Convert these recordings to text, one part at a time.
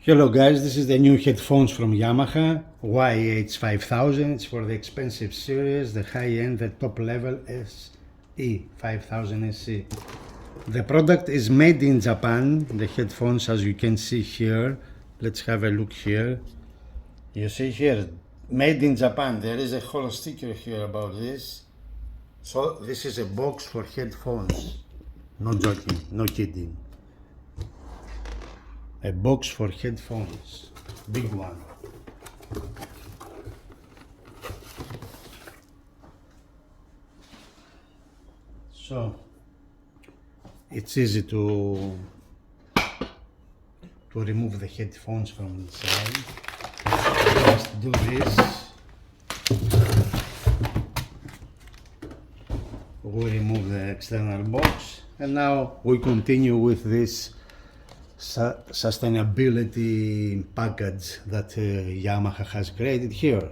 Hello guys, this is the new headphones from Yamaha YH-5000. It's for the expensive series, the high-end, the top-level SE5000SE. The product is made in Japan, the headphones, as you can see here. Let's have a look here. You see here, made in Japan. There is a whole sticker here about this. So this is a box for headphones. No joking, no kidding. A box for headphones, big one. So it's easy to remove the headphones from inside. Just do this. We remove the external box, and now we continue with this sustainability package that Yamaha has created here.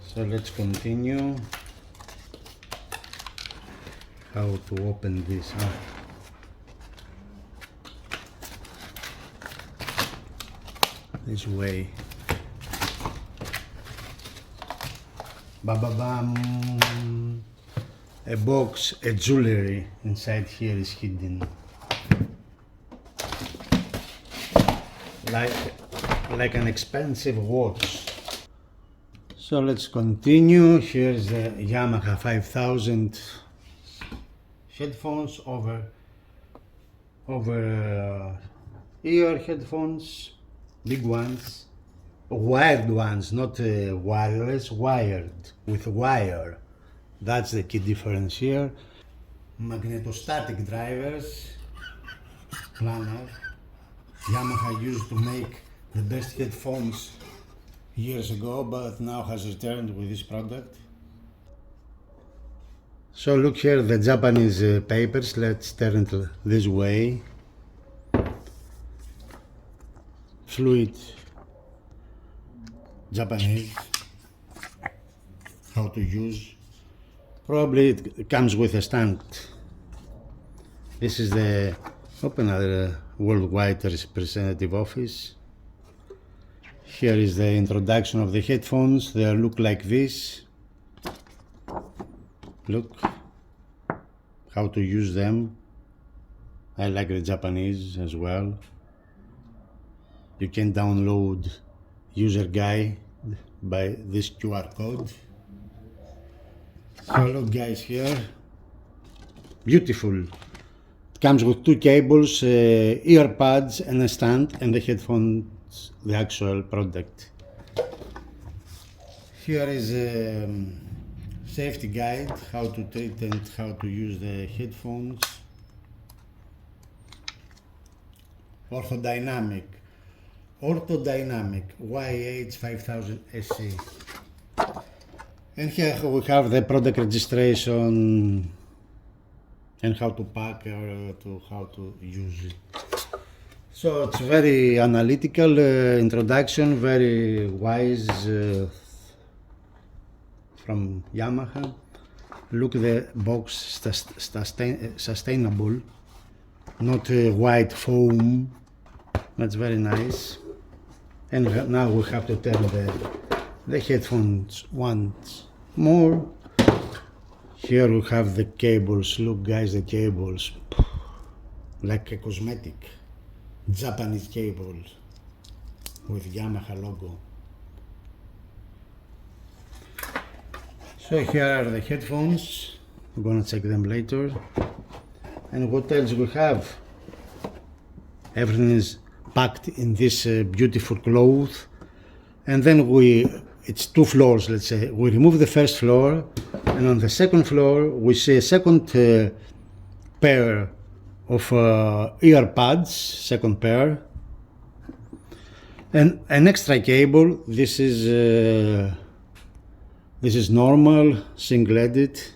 So let's continue. How to open this up. This way. Ba-ba-bam. A box, a jewelry inside here is hidden. Like an expensive watch. So let's continue. Here's the Yamaha 5000 headphones over ear headphones, big ones. Wired ones, not wireless, wired, with wire. That's the key difference here. Magnetostatic drivers, planar. Yamaha used to make the best headphones years ago, but now has returned with this product. So look here, the Japanese papers. Let's turn it this way. Fluid Japanese, how to use. Probably it comes with a stand. This is the another worldwide representative office. Here is the introduction of the headphones. They look like this. Look how to use them. I like the Japanese as well. You can download user guide by this QR code. So look guys here, beautiful. It comes with two cables, ear pads and a stand, and the headphones, the actual product. Here is a safety guide, how to treat and how to use the headphones. Orthodynamic YH-5000SE. And here we have the product registration and how to pack or how to use it. So it's very analytical introduction, very wise from Yamaha. Look, the box sustainable, not white foam. That's very nice. And now we have to turn the headphones once more. Here we have the cables. Look guys, the cables, like a cosmetic. Japanese cables with Yamaha logo. So here are the headphones. I'm gonna check them later. And what else we have? Everything is packed in this beautiful cloth, and then it's two floors, let's say. We remove the first floor, and on the second floor we see a second pair of ear pads, second pair, and an extra cable. This is normal, single-headed.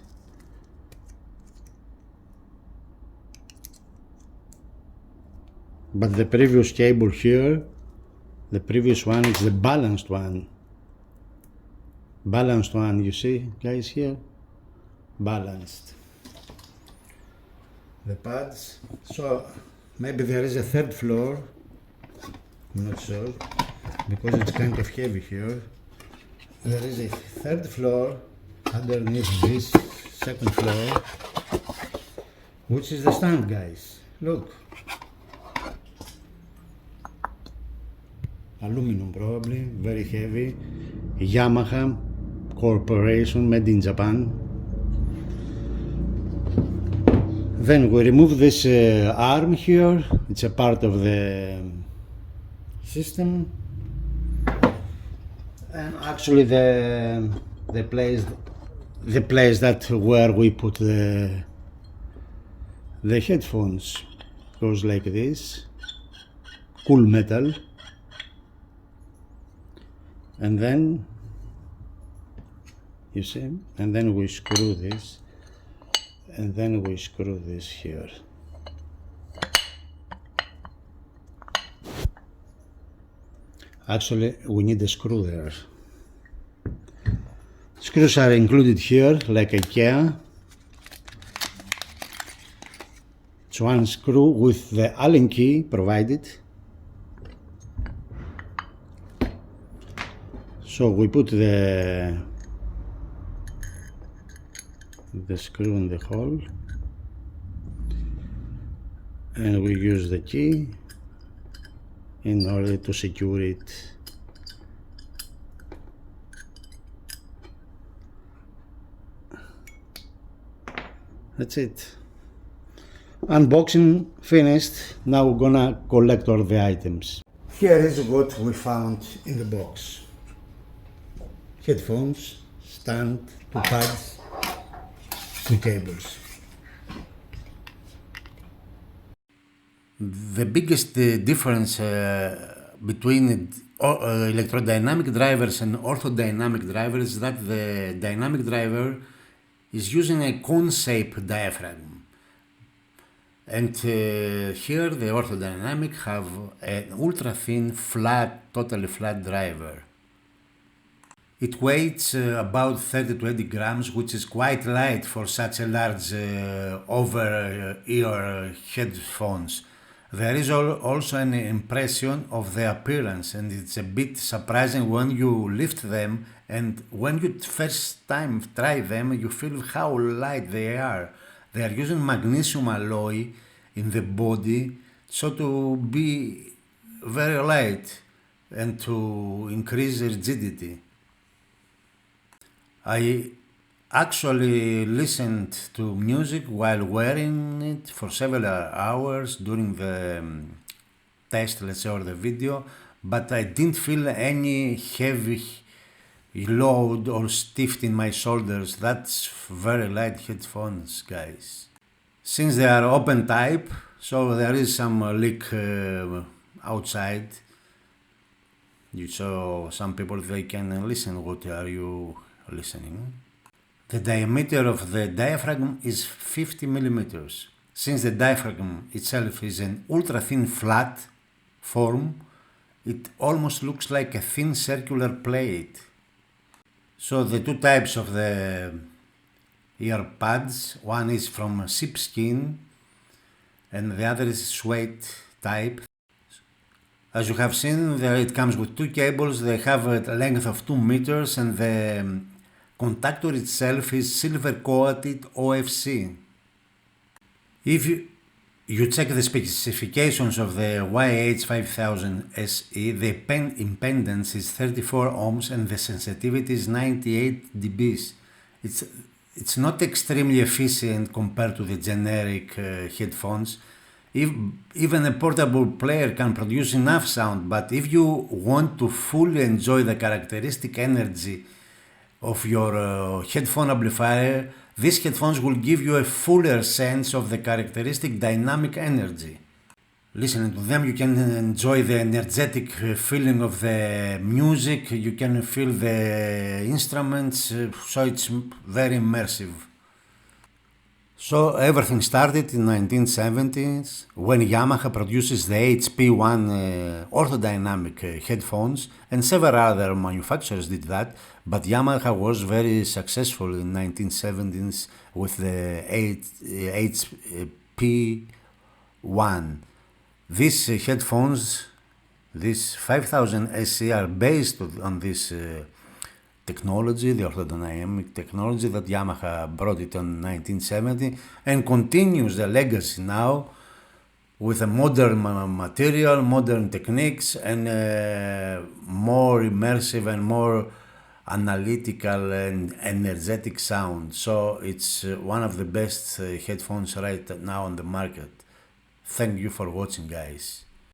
But the previous cable here, the previous one is the balanced one. You see guys here? balanced. The pads, so maybe there is a third floor, I'm not sure, because it's kind of heavy here. There is a third floor underneath this second floor, which is the stand, guys. Look, aluminum probably, very heavy. Yamaha Corporation, made in Japan. Then we remove this arm here. It's a part of the system, and actually the place that where we put the headphones goes like this, cool metal, and then you see, and then we screw this, and then we screw this here. Actually, we need a screw there. Screws are included here, like IKEA. It's one screw with the Allen key provided. So we put the screw in the hole, and we use the key in order to secure it. That's it. Unboxing finished. Now we're gonna collect all the items. Here is what we found in the box. Headphones, stand, two pads, two cables. The biggest difference between electrodynamic drivers and orthodynamic drivers is that the dynamic driver is using a cone-shaped diaphragm, and here the orthodynamic have an ultra-thin, flat, totally flat driver. It weighs about 30 to 80 grams, which is quite light for such a large over-ear headphones. There is also an impression of the appearance, and it's a bit surprising when you lift them, and when you first time try them, you feel how light they are. They are using magnesium alloy in the body, so to be very light and to increase rigidity. I actually listened to music while wearing it for several hours during the test, let's say, or the video, but I didn't feel any heavy load or stiff in my shoulders. That's very light headphones, guys. Since they are open type, so there is some leak outside. So some people, they can listen. What are you listening? The diameter of the diaphragm is 50 millimeters. Since the diaphragm itself is an ultra-thin flat form, it almost looks like a thin circular plate. So the two types of the ear pads, one is from sheepskin and the other is suede type. As you have seen, there it comes with two cables. They have a length of 2 meters, and the contactor itself is silver coated OFC. If you check the specifications of the YH-5000SE, the impedance is 34 ohms and the sensitivity is 98 dBs. It's not extremely efficient compared to the generic headphones. Even a portable player can produce enough sound, but if you want to fully enjoy the characteristic energy of your headphone amplifier, these headphones will give you a fuller sense of the characteristic dynamic energy. Listening to them, you can enjoy the energetic feeling of the music, you can feel the instruments, so it's very immersive. So everything started in 1970s when Yamaha produces the HP1 orthodynamic headphones, and several other manufacturers did that, but Yamaha was very successful in 1970s with the HP1. These headphones, these 5000 SE, are based on this technology, the orthodynamic technology that Yamaha brought it on 1970 and continues the legacy now with a modern material, modern techniques, and more immersive and more analytical and energetic sound. So it's one of the best headphones right now on the market. Thank you for watching, guys.